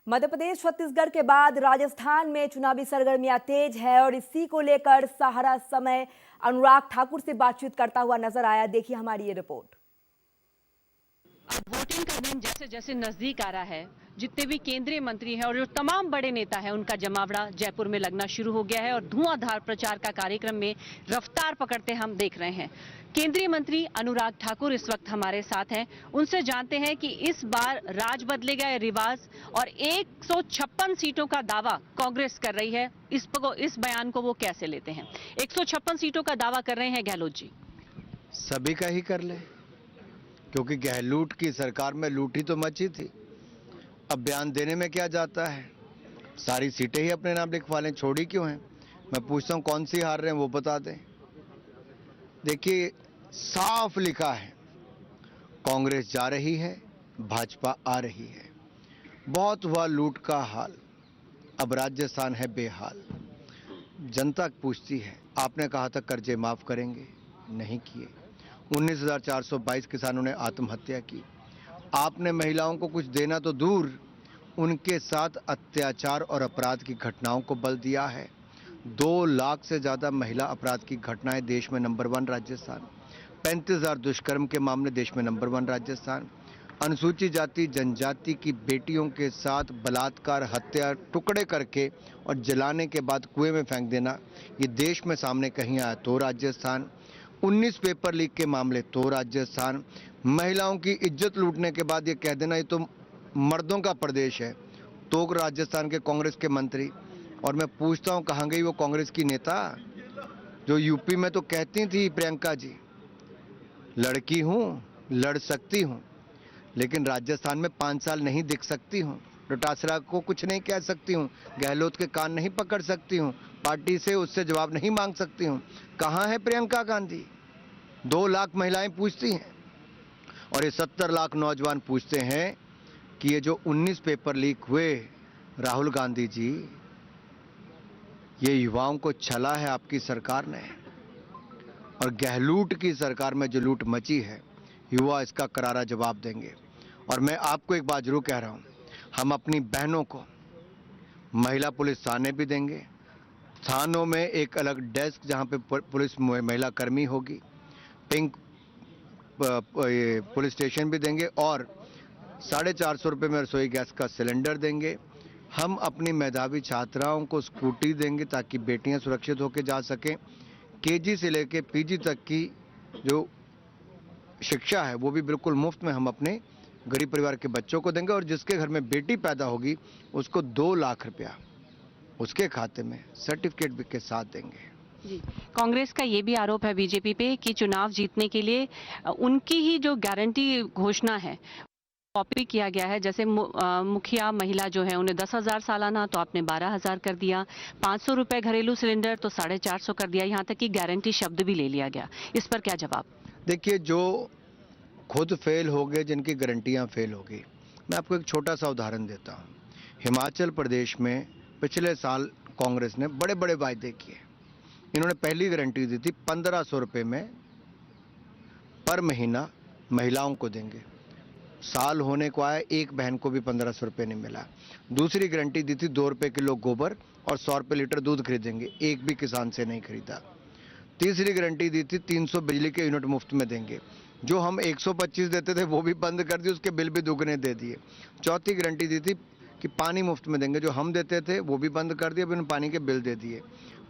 मध्य प्रदेश छत्तीसगढ़ के बाद राजस्थान में चुनावी सरगर्मियां तेज है और इसी को लेकर सहारा समय अनुराग ठाकुर से बातचीत करता हुआ नजर आया। देखिए हमारी ये रिपोर्ट। अब वोटिंग का दिन जैसे जैसे नजदीक आ रहा है, जितने भी केंद्रीय मंत्री हैं और जो तमाम बड़े नेता हैं, उनका जमावड़ा जयपुर में लगना शुरू हो गया है और धुआंधार प्रचार का कार्यक्रम में रफ्तार पकड़ते हम देख रहे हैं। केंद्रीय मंत्री अनुराग ठाकुर इस वक्त हमारे साथ हैं। उनसे जानते हैं कि इस बार राज बदलेगा या रिवाज, और 156 सीटों का दावा कांग्रेस कर रही है। इस बयान को वो कैसे लेते हैं? 156 सीटों का दावा कर रहे हैं गहलोत जी। सभी का ही कर ले, क्योंकि गहलोत की सरकार में लूट ही तो मची थी। अब बयान देने में क्या जाता है, सारी सीटें ही अपने नाम लिखवा लें, छोड़ी क्यों हैं? मैं पूछता हूं कौन सी हार रहे हैं वो बता दें। देखिए साफ लिखा है, कांग्रेस जा रही है, भाजपा आ रही है। बहुत हुआ लूट का हाल, अब राजस्थान है बेहाल। जनता पूछती है, आपने कहा था कर्जे माफ करेंगे, नहीं किए। 19,422 किसानों ने आत्महत्या की। आपने महिलाओं को कुछ देना तो दूर, उनके साथ अत्याचार और अपराध की घटनाओं को बल दिया है। 2 लाख से ज़्यादा महिला अपराध की घटनाएं देश में नंबर 1 राजस्थान। 35,000 दुष्कर्म के मामले देश में नंबर 1 राजस्थान। अनुसूचित जाति जनजाति की बेटियों के साथ बलात्कार, हत्या, टुकड़े करके और जलाने के बाद कुएं में फेंक देना, ये देश में सामने कहीं आया तो राजस्थान। 19 पेपर लीक के मामले तो राजस्थान। महिलाओं की इज्जत लूटने के बाद ये कह देना ये तो मर्दों का प्रदेश है, तो राजस्थान के कांग्रेस के मंत्री। और मैं पूछता हूं कहां गई वो कांग्रेस की नेता जो यूपी में तो कहती थी प्रियंका जी, लड़की हूं, लड़ सकती हूं, लेकिन राजस्थान में 5 साल नहीं दिख सकती हूं। डोटासरा को कुछ नहीं कह सकती हूं, गहलोत के कान नहीं पकड़ सकती हूं, पार्टी से उससे जवाब नहीं मांग सकती हूं। कहां है प्रियंका गांधी? 2 लाख महिलाएं पूछती हैं और ये 70 लाख नौजवान पूछते हैं कि ये जो 19 पेपर लीक हुए, राहुल गांधी जी, ये युवाओं को छला है आपकी सरकार ने। और गहलोत की सरकार में जो लूट मची है, युवा इसका करारा जवाब देंगे। और मैं आपको एक बात जरूर कह रहा हूं, हम अपनी बहनों को महिला पुलिस थाने भी देंगे। थानों में एक अलग डेस्क जहां पे पुलिस महिला कर्मी होगी, पिंक पुलिस स्टेशन भी देंगे और 450 रुपये में रसोई गैस का सिलेंडर देंगे। हम अपनी मेधावी छात्राओं को स्कूटी देंगे ताकि बेटियां सुरक्षित होकर जा सकें। केजी से लेकर पीजी तक की जो शिक्षा है वो भी बिल्कुल मुफ्त में हम अपने गरीब परिवार के बच्चों को देंगे। और जिसके घर में बेटी पैदा होगी उसको 2 लाख रुपया उसके खाते में सर्टिफिकेट के साथ देंगे। जी, कांग्रेस का ये भी आरोप है बीजेपी पे कि चुनाव जीतने के लिए उनकी ही जो गारंटी घोषणा है कॉपी किया गया है। जैसे मुखिया महिला जो है उन्हें 10,000 सालाना, तो आपने 12,000 कर दिया। 500 रुपए घरेलू सिलेंडर तो 450 कर दिया। यहाँ तक कि गारंटी शब्द भी ले लिया गया। इस पर क्या जवाब? देखिए, जो खुद फेल हो गए, जिनकी गारंटियां फेल हो गई, मैं आपको एक छोटा सा उदाहरण देता हूं। हिमाचल प्रदेश में पिछले साल कांग्रेस ने बड़े बड़े वायदे किए। इन्होंने पहली गारंटी दी थी 1,500 रुपये में पर महीना महिलाओं को देंगे। साल होने को आया, एक बहन को भी 1,500 रुपये नहीं मिला। दूसरी गारंटी दी थी 2 रुपये किलो गोबर और 100 रुपये लीटर दूध खरीदेंगे, एक भी किसान से नहीं खरीदा। तीसरी गारंटी दी थी 300 बिजली के यूनिट मुफ्त में देंगे, जो हम 125 देते थे वो भी बंद कर दिए, उसके बिल भी दुगने दे दिए। चौथी गारंटी दी थी कि पानी मुफ्त में देंगे, जो हम देते थे वो भी बंद कर दिए, अभी पानी के बिल दे दिए।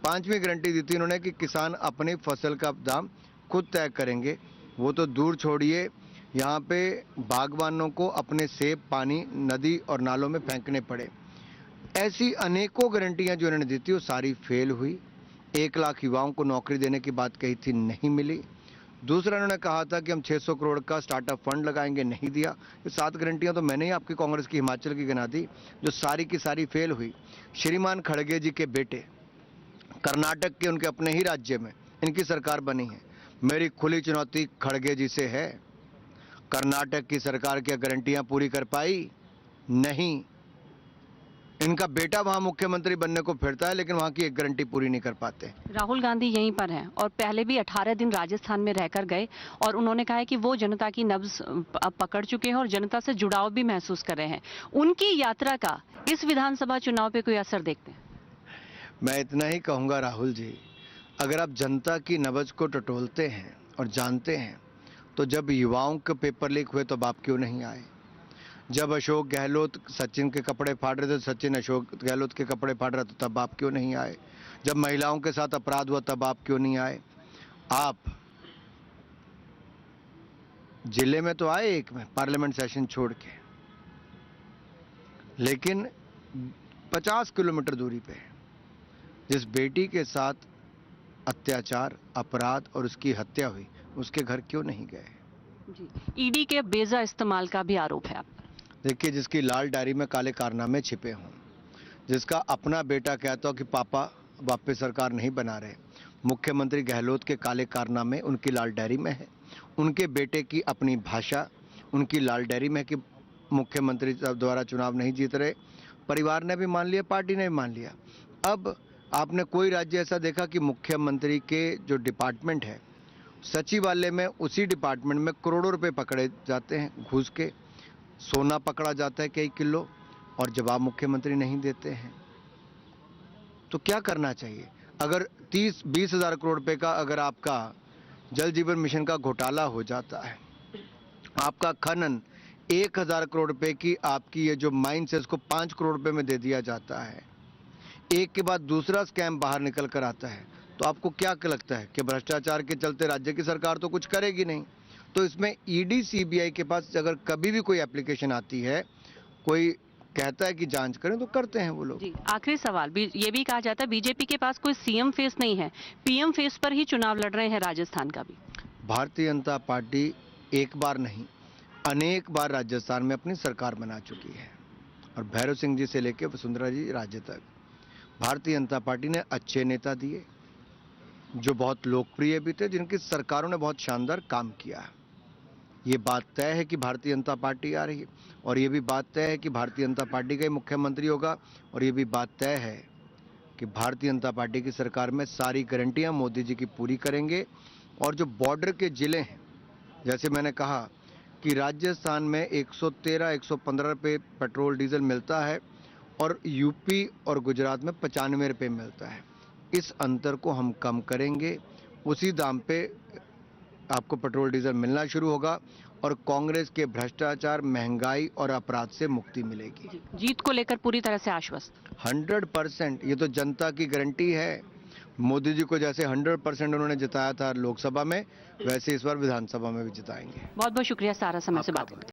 5वीं गारंटी दी थी इन्होंने कि किसान अपनी फसल का दाम खुद तय करेंगे। वो तो दूर छोड़िए, यहाँ पे बागवानों को अपने सेब पानी नदी और नालों में फेंकने पड़े। ऐसी अनेकों गारंटियां जो इन्होंने दी थी वो सारी फेल हुई। 1 लाख युवाओं को नौकरी देने की बात कही थी, नहीं मिली। दूसरा इन्होंने कहा था कि हम 600 करोड़ का स्टार्टअप फंड लगाएंगे, नहीं दिया। ये 7 गारंटियां तो मैंने ही आपकी कांग्रेस की हिमाचल की गिना दी, जो सारी की सारी फेल हुई। श्रीमान खड़गे जी के बेटे कर्नाटक के उनके अपने ही राज्य में इनकी सरकार बनी है। मेरी खुली चुनौती खड़गे जी से है, कर्नाटक की सरकार क्या गारंटियां पूरी कर पाई? नहीं। इनका बेटा वहां मुख्यमंत्री बनने को फिरता है, लेकिन वहां की एक गारंटी पूरी नहीं कर पाते। राहुल गांधी यहीं पर हैं और पहले भी 18 दिन राजस्थान में रहकर गए और उन्होंने कहा है कि वो जनता की नब्ज अब पकड़ चुके हैं और जनता से जुड़ाव भी महसूस कर रहे हैं। उनकी यात्रा का इस विधानसभा चुनाव पे कोई असर देखते हैं? मैं इतना ही कहूंगा राहुल जी, अगर आप जनता की नब्ज को टटोलते हैं और जानते हैं तो जब युवाओं के पेपर लीक हुए तब आप क्यों नहीं आए? जब अशोक गहलोत सचिन के कपड़े फाड़ रहे थे, सचिन अशोक गहलोत के कपड़े फाड़ रहा था, तब आप क्यों नहीं आए? जब महिलाओं के साथ अपराध हुआ तब आप क्यों नहीं आए? आप जिले में तो आए एक में पार्लियामेंट सेशन छोड़ के, लेकिन 50 किलोमीटर दूरी पे जिस बेटी के साथ अत्याचार, अपराध और उसकी हत्या हुई, उसके घर क्यों नहीं गए? जी, ईडी के बेजा इस्तेमाल का भी आरोप है आप। देखिए, जिसकी लाल डायरी में काले कारनामे छिपे हों, जिसका अपना बेटा कहता हो कि पापा वापस सरकार नहीं बना रहे, मुख्यमंत्री गहलोत के काले कारनामे उनकी लाल डायरी में है, उनके बेटे की अपनी भाषा उनकी लाल डायरी में है कि मुख्यमंत्री द्वारा चुनाव नहीं जीत रहे, परिवार ने भी मान लिया, पार्टी ने भी मान लिया। अब आपने कोई राज्य ऐसा देखा कि मुख्यमंत्री के जो डिपार्टमेंट है, सचिवालय में उसी डिपार्टमेंट में करोड़ों रुपए पकड़े जाते हैं घूस के, सोना पकड़ा जाता है कई किलो, और जवाब मुख्यमंत्री नहीं देते हैं? तो क्या करना चाहिए? अगर 30-20 हजार करोड़ रुपए का अगर आपका जल जीवन मिशन का घोटाला हो जाता है, आपका खनन 1000 करोड़ रुपए की आपकी ये जो माइंस है उसको 5 करोड़ रुपए में दे दिया जाता है, एक के बाद दूसरा स्कैम बाहर निकल कर आता है, तो आपको क्या लगता है कि भ्रष्टाचार के चलते राज्य की सरकार तो कुछ करेगी नहीं? तो इसमें ईडी सीबीआई के पास अगर कभी भी कोई एप्लीकेशन आती है, कोई कहता है कि जांच करें, तो करते हैं वो लोग। जी, आखिरी सवाल भी ये भी कहा जाता है बीजेपी के पास कोई सीएम फेस नहीं है, पीएम फेस पर ही चुनाव लड़ रहे हैं राजस्थान का भी। भारतीय जनता पार्टी एक बार नहीं, अनेक बार राजस्थान में अपनी सरकार बना चुकी है, और भैरव सिंह जी से लेकर वसुंधरा जी राज्य तक भारतीय जनता पार्टी ने अच्छे नेता दिए, जो बहुत लोकप्रिय भी थे, जिनकी सरकारों ने बहुत शानदार काम किया। ये बात तय है कि भारतीय जनता पार्टी आ रही है, और ये भी बात तय है कि भारतीय जनता पार्टी का ही मुख्यमंत्री होगा, और ये भी बात तय है कि भारतीय जनता पार्टी की सरकार में सारी गारंटियां मोदी जी की पूरी करेंगे। और जो बॉर्डर के जिले हैं, जैसे मैंने कहा कि राजस्थान में 113-115 रुपये पेट्रोल डीजल मिलता है और यूपी और गुजरात में 95 रुपये मिलता है, इस अंतर को हम कम करेंगे, उसी दाम पे आपको पेट्रोल डीजल मिलना शुरू होगा, और कांग्रेस के भ्रष्टाचार, महंगाई और अपराध से मुक्ति मिलेगी। जीत को लेकर पूरी तरह से आश्वस्त? 100%, ये तो जनता की गारंटी है। मोदी जी को जैसे 100% उन्होंने जिताया था लोकसभा में, वैसे इस बार विधानसभा में भी जिताएंगे। बहुत बहुत शुक्रिया सारा समय से बात करने के लिए।